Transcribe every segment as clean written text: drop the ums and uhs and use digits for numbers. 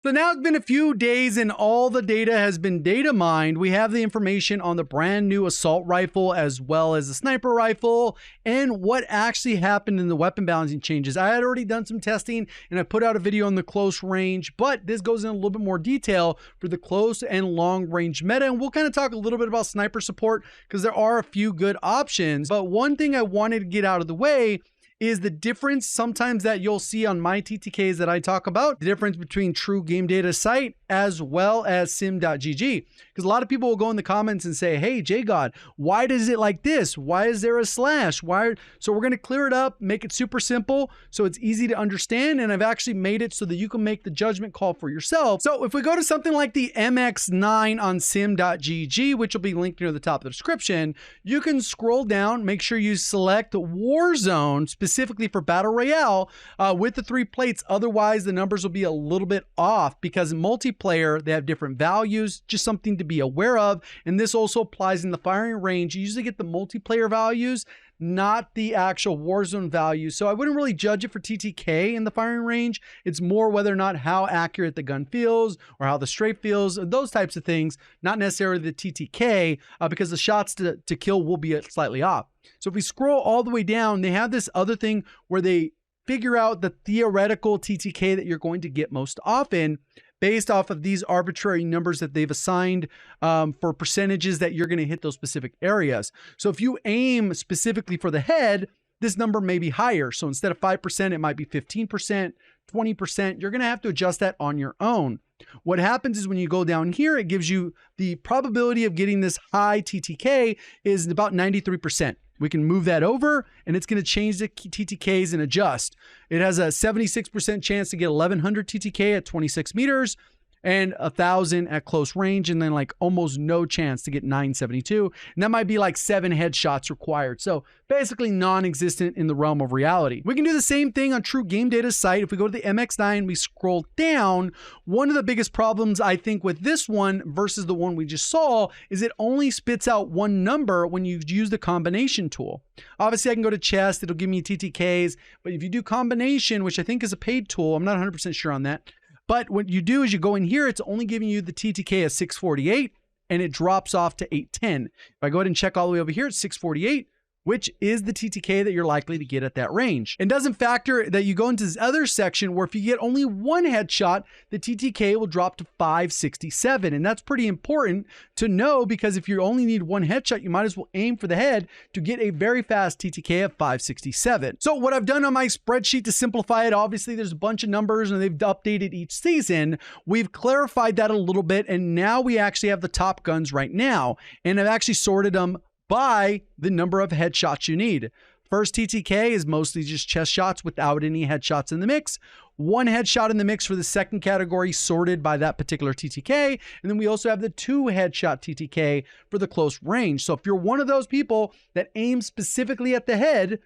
So now it's been a few days and all the data has been data mined. We have the information on the brand new assault rifle as well as the sniper rifle and what actually happened in the weapon balancing changes. I had already done some testing and I put out a video on the close range, but this goes in a little bit more detail for the close and long range meta. And we'll kind of talk a little bit about sniper support because there are a few good options. But one thing I wanted to get out of the way is the difference sometimes that you'll see on my TTKs that I talk about, the difference between true game data site as well as sim.gg. Because a lot of people will go in the comments and say, hey, JGOD, why does it like this? Why is there a slash? Why? So we're going to clear it up, make it super simple so it's easy to understand. And I've actually made it so that you can make the judgment call for yourself. So if we go to something like the MX9 on sim.gg, which will be linked near the top of the description, you can scroll down, make sure you select Warzone specifically for Battle Royale with the 3 plates. Otherwise, the numbers will be a little bit off because in multiplayer, they have different values, just something to be aware of. And this also applies in the firing range. You usually get the multiplayer values, not the actual Warzone value. So I wouldn't really judge it for TTK in the firing range. It's more whether or not how accurate the gun feels or how the strafe feels, those types of things, not necessarily the TTK because the shots to kill will be slightly off. So if we scroll all the way down, they have this other thing where they figure out the theoretical TTK that you're going to get most often based off of these arbitrary numbers that they've assigned for percentages that you're going to hit those specific areas. So if you aim specifically for the head, this number may be higher. So instead of 5%, it might be 15%, 20%. You're going to have to adjust that on your own. What happens is when you go down here, it gives you the probability of getting this high TTK is about 93%. We can move that over and it's going to change the TTKs and adjust. It has a 76% chance to get 1100 TTK at 26 meters and 1000 at close range, and then like almost no chance to get 972. And that might be like 7 headshots required. So basically non-existent in the realm of reality. We can do the same thing on True Game Data site. If we go to the MX9, we scroll down, one of the biggest problems I think with this one versus the one we just saw is it only spits out one number when you use the combination tool. Obviously I can go to chest, it'll give me TTKs, but if you do combination, which I think is a paid tool, I'm not 100% sure on that. But what you do is you go in here, it's only giving you the TTK of 648 and it drops off to 810. If I go ahead and check all the way over here, it's 648, which is the TTK that you're likely to get at that range. It doesn't factor that you go into this other section where if you get only one headshot, the TTK will drop to 567. And that's pretty important to know because if you only need one headshot, you might as well aim for the head to get a very fast TTK of 567. So what I've done on my spreadsheet to simplify it, obviously there's a bunch of numbers and they've updated each season. We've clarified that a little bit and now we actually have the top guns right now. And I've actually sorted them by the number of headshots you need. First TTK is mostly just chest shots without any headshots in the mix. One headshot in the mix for the second category sorted by that particular TTK. And then we also have the 2 headshot TTK for the close range. So if you're one of those people that aims specifically at the head,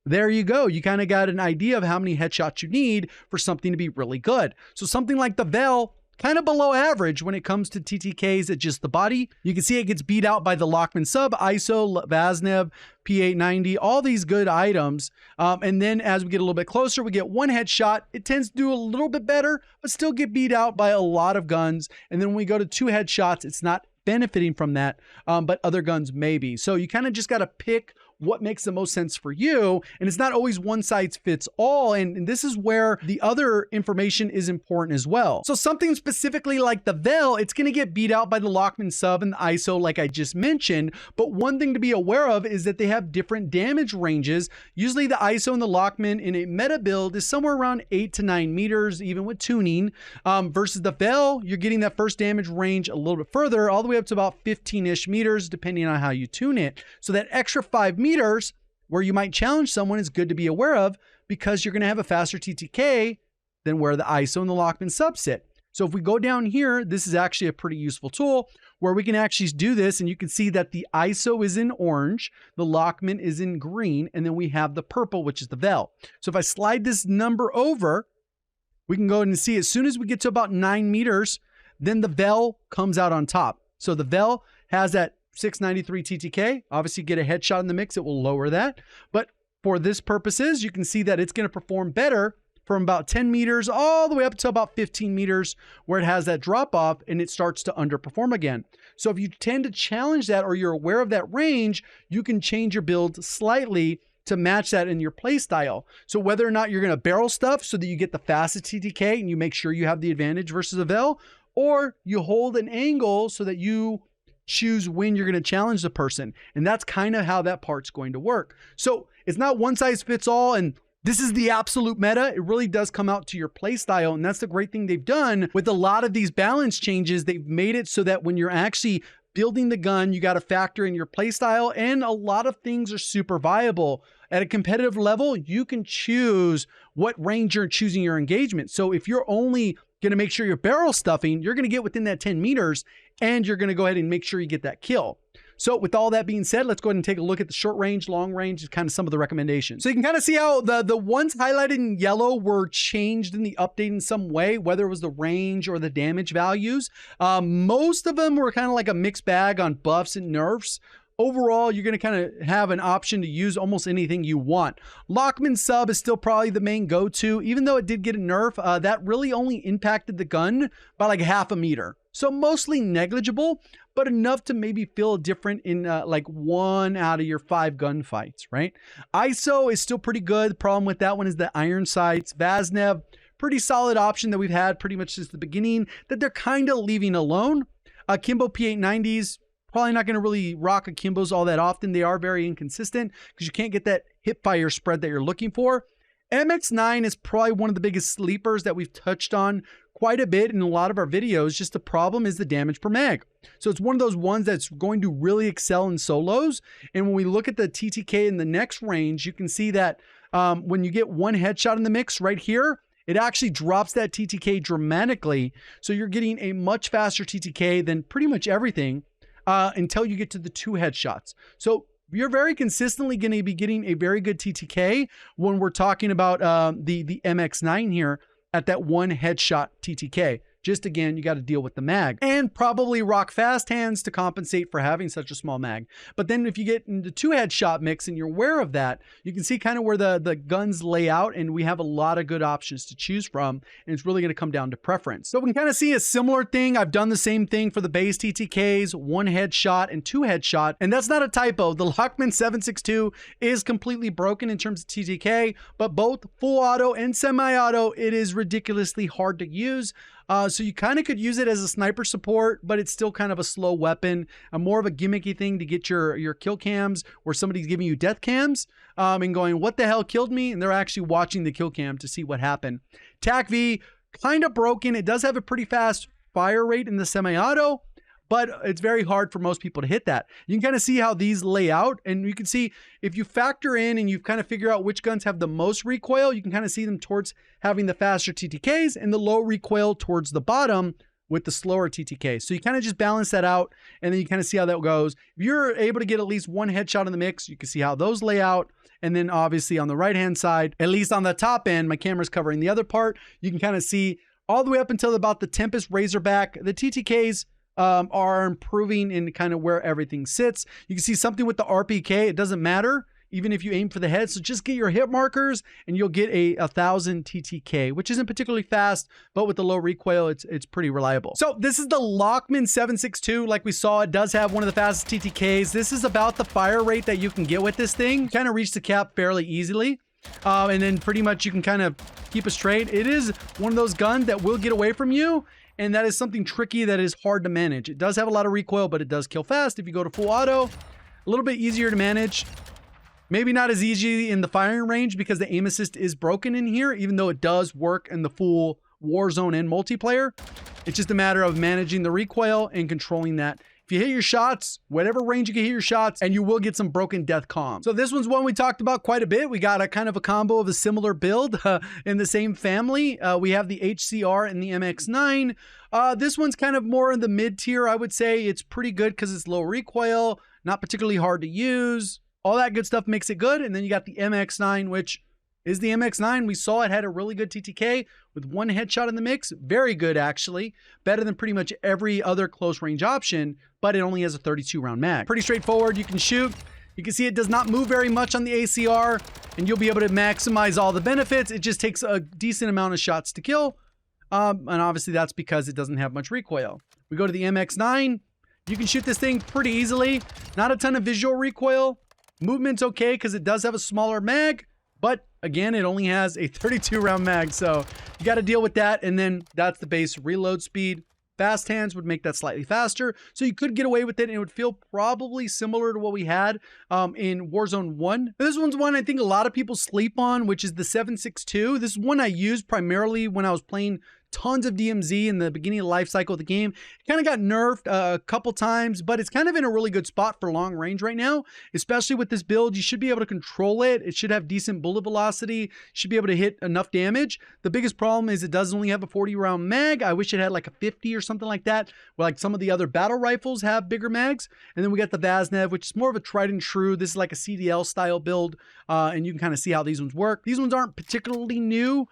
there you go. You kind of got an idea of how many headshots you need for something to be really good. So something like the Vel, kind of below average when it comes to TTKs at just the body. You can see it gets beat out by the Lockman sub, ISO, Vaznev, P890, all these good items. And then as we get a little bit closer, we get one headshot. It tends to do a little bit better, but still get beat out by a lot of guns. And then when we go to 2 headshots, it's not benefiting from that, but other guns maybe. So you kind of just got to pick what makes the most sense for you. And it's not always one size fits all. And this is where the other information is important as well. So something specifically like the Vel, it's going to get beat out by the Lockman sub and the ISO like I just mentioned. But one thing to be aware of is that they have different damage ranges. Usually the ISO and the Lockman in a meta build is somewhere around 8 to 9 meters, even with tuning, versus the Vel, you're getting that first damage range a little bit further, all the way up to about 15-ish meters, depending on how you tune it. So that extra 5 meters where you might challenge someone is good to be aware of because you're going to have a faster TTK than where the ISO and the Lockman sub sit. So if we go down here, this is actually a pretty useful tool where we can actually do this, and you can see that the ISO is in orange, the Lockman is in green, and then we have the purple, which is the Vel. So if I slide this number over, we can go ahead and see as soon as we get to about 9 meters, then the Vel comes out on top. So the Vel has that 693 TTK. Obviously, get a headshot in the mix, it will lower that. But for this purposes, you can see that it's going to perform better from about 10 meters all the way up to about 15 meters where it has that drop off and it starts to underperform again. So if you tend to challenge that or you're aware of that range, you can change your build slightly to match that in your play style. So whether or not you're going to barrel stuff so that you get the fastest TTK and you make sure you have the advantage versus a Vel, or you hold an angle so that you choose when you're going to challenge the person. And that's kind of how that part's going to work. So it's not one size fits all and this is the absolute meta. It really does come out to your play style. And that's the great thing they've done with a lot of these balance changes. They've made it so that when you're actually building the gun, you got to factor in your play style, and a lot of things are super viable. At a competitive level, you can choose what range you're choosing your engagement. So if you're only going to make sure you're barrel stuffing, you're going to get within that 10 meters and you're going to go ahead and make sure you get that kill. So with all that being said, let's go ahead and take a look at the short range, long range, kind of some of the recommendations. So you can kind of see how the ones highlighted in yellow were changed in the update in some way, whether it was the range or the damage values. Most of them were kind of like a mixed bag on buffs and nerfs. Overall, you're going to kind of have an option to use almost anything you want. Lockman sub is still probably the main go-to, even though it did get a nerf. That really only impacted the gun by like half a meter. So mostly negligible, but enough to maybe feel different in like 1 out of your 5 gunfights, right? ISO is still pretty good. The problem with that one is the iron sights. Vaznev, pretty solid option that we've had pretty much since the beginning that they're kind of leaving alone. Kimbo P890s, probably not going to really rock Akimbos all that often. They are very inconsistent because you can't get that hip fire spread that you're looking for. MX9 is probably one of the biggest sleepers that we've touched on quite a bit in a lot of our videos. Just the problem is the damage per mag. So it's one of those ones that's going to really excel in solos. And when we look at the TTK in the next range, you can see that when you get one headshot in the mix right here, it actually drops that TTK dramatically. So you're getting a much faster TTK than pretty much everything until you get to the 2 headshots. So you're very consistently going to be getting a very good TTK when we're talking about the MX9 here at that 1 headshot TTK. Just again, you got to deal with the mag and probably rock fast hands to compensate for having such a small mag. But then if you get into 2 headshot mix and you're aware of that, you can see kind of where the guns lay out, and we have a lot of good options to choose from. And it's really going to come down to preference. So we can kind of see a similar thing. I've done the same thing for the base TTKs, 1 headshot and 2 headshot. And that's not a typo. The Lockman 762 is completely broken in terms of TTK, but both full auto and semi-auto, it is ridiculously hard to use. So you kind of could use it as a sniper support, but it's still kind of a slow weapon, more of a gimmicky thing to get your kill cams where somebody's giving you death cams and going, what the hell killed me? And they're actually watching the kill cam to see what happened. TAC V, kind of broken. It does have a pretty fast fire rate in the semi-auto, but it's very hard for most people to hit that. You can kind of see how these lay out, and you can see if you factor in and you kind of figure out which guns have the most recoil, you can kind of see them towards having the faster TTKs and the low recoil towards the bottom with the slower TTKs. So you kind of just balance that out, and then you kind of see how that goes. If you're able to get at least 1 headshot in the mix, you can see how those lay out. And then obviously on the right-hand side, at least on the top end, my camera's covering the other part, you can kind of see all the way up until about the Tempest Razorback, the TTKs are improving in kind of where everything sits. You can see something with the RPK. It doesn't matter even if you aim for the head. So just get your hit markers and you'll get a 1000 TTK, which isn't particularly fast, but with the low recoil, it's pretty reliable. So this is the Lockman 762. Like we saw, it does have one of the fastest TTKs. This is about the fire rate that you can get with this thing. Kind of reach the cap fairly easily. And then pretty much you can kind of keep it straight. It is one of those guns that will get away from you. And that is something tricky that is hard to manage. It does have a lot of recoil, but it does kill fast. If you go to full auto, a little bit easier to manage. Maybe not as easy in the firing range because the aim assist is broken in here, even though it does work in the full Warzone and multiplayer. It's just a matter of managing the recoil and controlling that. If you hit your shots, whatever range you can hit your shots, and you will get some broken death comms. So this one's one we talked about quite a bit. We got a kind of a combo of a similar build in the same family. We have the HCR and the MX9. This one's kind of more in the mid tier, I would say. It's pretty good because it's low recoil, not particularly hard to use. All that good stuff makes it good. And then you got the MX9, which is the MX9. We saw it had a really good TTK with 1 headshot in the mix. Very good, actually. Better than pretty much every other close range option, but it only has a 32 round mag. Pretty straightforward. You can shoot. You can see it does not move very much on the ACR, and you'll be able to maximize all the benefits. It just takes a decent amount of shots to kill. And obviously that's because it doesn't have much recoil. We go to the MX9. You can shoot this thing pretty easily. Not a ton of visual recoil. Movement's okay because it does have a smaller mag, but again, it only has a 32 round mag, so you got to deal with that. And then that's the base reload speed. Fast hands would make that slightly faster, so you could get away with it, and it would feel probably similar to what we had in Warzone 1. This one's one I think a lot of people sleep on, which is the 7.62. This is one I used primarily when I was playing tons of DMZ in the beginning of the life cycle of the game. It kind of got nerfed a couple times, but it's kind of in a really good spot for long range right now, especially with this build. You should be able to control it. It should have decent bullet velocity. You should be able to hit enough damage. The biggest problem is it does only have a 40 round mag. I wish it had like a 50 or something like that, where like some of the other battle rifles have bigger mags. And then we got the Vaznev, which is more of a tried and true. This is like a CDL style build, and you can kind of see how these ones work. These ones aren't particularly new.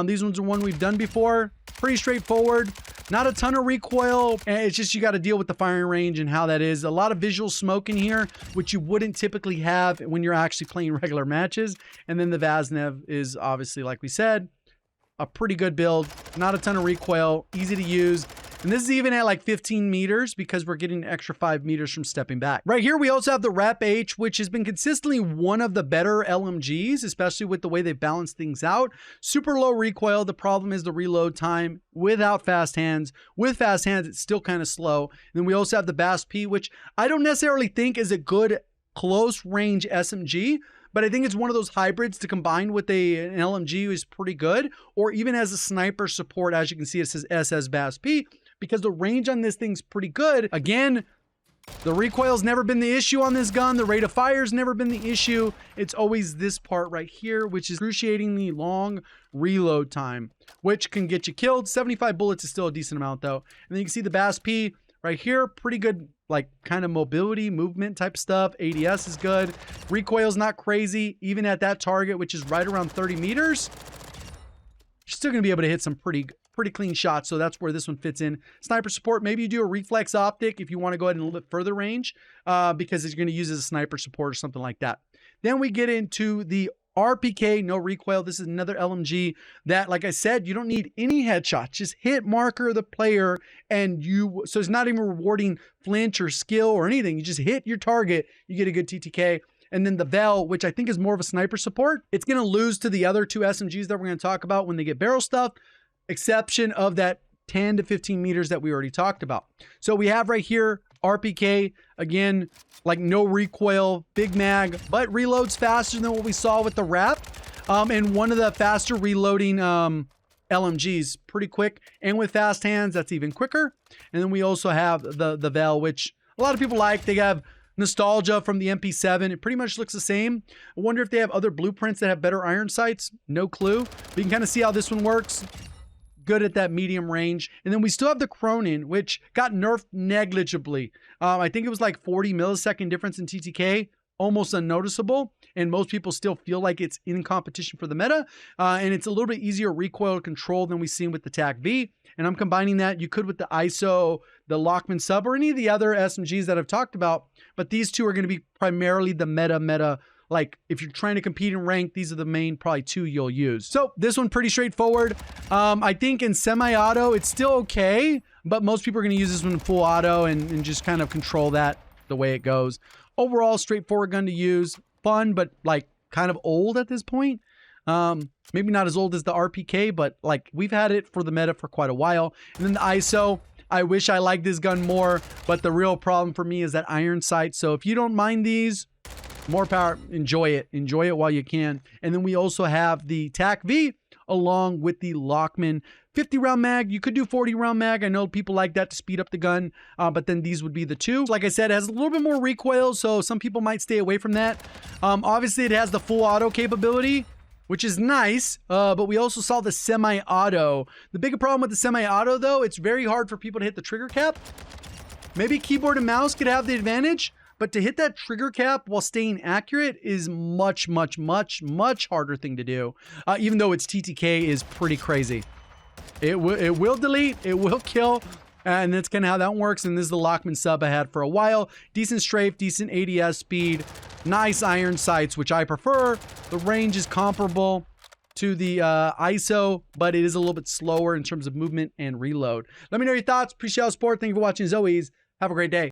These ones are one we've done before. Pretty straightforward. Not a ton of recoil. It's just you got to deal with the firing range and how that is. A lot of visual smoke in here, which you wouldn't typically have when you're actually playing regular matches. And then the Vaznev is obviously, like we said, a pretty good build. Not a ton of recoil. Easy to use. And this is even at like 15 meters because we're getting an extra 5 meters from stepping back. Right here, we also have the Rep H, which has been consistently one of the better LMGs, especially with the way they balance things out. Super low recoil. The problem is the reload time without fast hands. With fast hands, it's still kind of slow. And then we also have the Bass P, which I don't necessarily think is a good close range SMG, but I think it's one of those hybrids to combine with an LMG is pretty good, or even as a sniper support. As you can see, it says SS Bass P, because the range on this thing's pretty good. Again, the recoil's never been the issue on this gun. The rate of fire's never been the issue. It's always this part right here, which is excruciatingly long reload time, which can get you killed. 75 bullets is still a decent amount though. And then you can see the Bass P right here, pretty good, like kind of mobility, movement type stuff. ADS is good. Recoil's not crazy, even at that target, which is right around 30 meters. You're still gonna be able to hit some pretty clean shots, so that's where this one fits in. Sniper support, maybe you do a reflex optic if you want to go ahead and a little bit further range, because it's going to use as a sniper support or something like that. Then we get into the RPK, no recoil. This is another LMG that, like I said, you don't need any headshots. Just hit marker the player, and so it's not even rewarding flinch or skill or anything. You just hit your target, you get a good TTK. And then the Vel, which I think is more of a sniper support, it's going to lose to the other two SMGs that we're going to talk about when they get barrel stuff, exception of that 10 to 15 meters that we already talked about. So we have right here RPK, again, like no recoil, big mag, but reloads faster than what we saw with the Rap, and one of the faster reloading LMGs, pretty quick, and with fast hands that's even quicker. And then we also have the Vel, which a lot of people like. They have nostalgia from the MP7. It pretty much looks the same. I wonder if they have other blueprints that have better iron sights. No clue. But you can kind of see how this one works. Good at that medium range. And then we still have the Cronin, which got nerfed negligibly. I think it was like 40 millisecond difference in TTK, almost unnoticeable. And most people still feel like it's in competition for the meta. And it's a little bit easier recoil control than we've seen with the TAC V. And I'm combining that. You could with the ISO, the Lockman Sub, or any of the other SMGs that I've talked about. But these two are going to be primarily the meta. Like if you're trying to compete in rank, these are the main probably two you'll use. So this one pretty straightforward. I think in semi-auto, it's still okay, but most people are going to use this one in full auto and just kind of control that the way it goes. Overall, straightforward gun to use. Fun, but like kind of old at this point. Maybe not as old as the RPK, but like we've had it for the meta for quite a while. And then the ISO, I wish I liked this gun more, but the real problem for me is that iron sight. So if you don't mind these, more power, enjoy it while you can. And then we also have the TAC V along with the Lockman 50 round mag. You could do 40 round mag. I know people like that to speed up the gun, but then these would be the two. Like I said, it has a little bit more recoil, so some people might stay away from that. Obviously it has the full auto capability, which is nice, but we also saw the semi-auto. The bigger problem with the semi-auto though, it's very hard for people to hit the trigger cap. Maybe keyboard and mouse could have the advantage, but to hit that trigger cap while staying accurate is much harder thing to do, even though its TTK is pretty crazy. It will delete, it will kill, And that's kind of how that works. And this is the Lockman sub I had for a while. Decent strafe, decent ADS speed, nice iron sights, which I prefer. The range is comparable to the ISO, but it is a little bit slower in terms of movement and reload. Let me know your thoughts. Appreciate your support. Thank you for watching as always. Have a great day.